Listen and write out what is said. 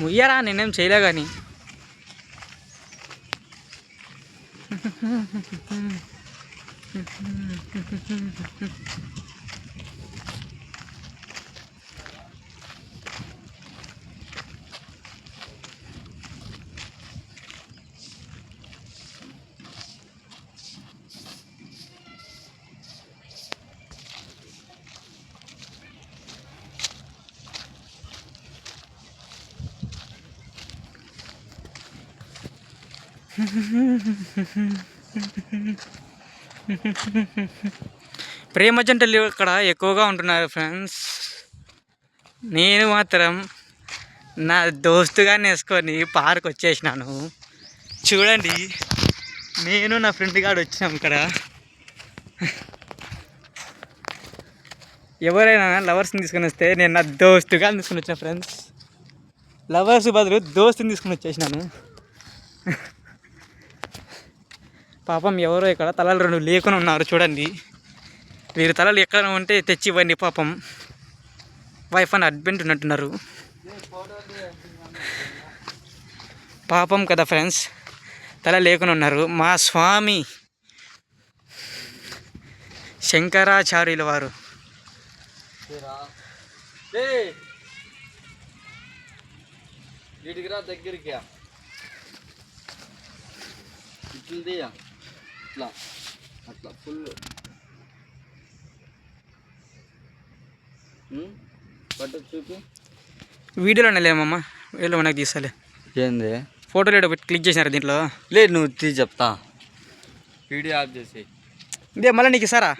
ముయ్యరా నేనేం చేయలే కానీ ప్రేమ జంటలు ఇక్కడ ఎక్కువగా ఉంటున్నారు ఫ్రెండ్స్. నేను మాత్రం నా దోస్తుగాన్ని వేసుకొని పార్క్ వచ్చేసినాను. చూడండి, నేను నా ఫ్రెండ్ గారు వచ్చినాం ఇక్కడ. ఎవరైనా లవర్స్ని తీసుకొని వస్తే నేను నా దోస్తుగా తీసుకొని వచ్చాను ఫ్రెండ్స్. లవర్స్ బదులు దోస్తుని తీసుకొని వచ్చేసినాను. పాపం ఎవరో ఇక్కడ తలలు రెండు లేకుండా ఉన్నారు. చూడండి, వీరి తలలు ఎక్కడ ఉంటే తెచ్చి ఇవ్వండి. పాపం వైఫ్ అని హస్బెండ్ ఉన్నట్టున్నారు. పాపం కదా ఫ్రెండ్స్, తల లేకుండా ఉన్నారు. మా స్వామి శంకరాచార్యుల వారు దగ్గరికి అట్లా అట్లా ఫుల్ పట్టు చూపి. వీడియోలోనే లేమమ్మా, వీడియోలో మనకు తీసాలే. ఏంది ఫోటోలు ఏడో క్లిక్ చేసినారు దీంట్లో. లేదు, నువ్వు తీసి చెప్తా. వీడియో ఆఫ్ చేసి ఇదే మళ్ళీ నీకు ఇస్తారా?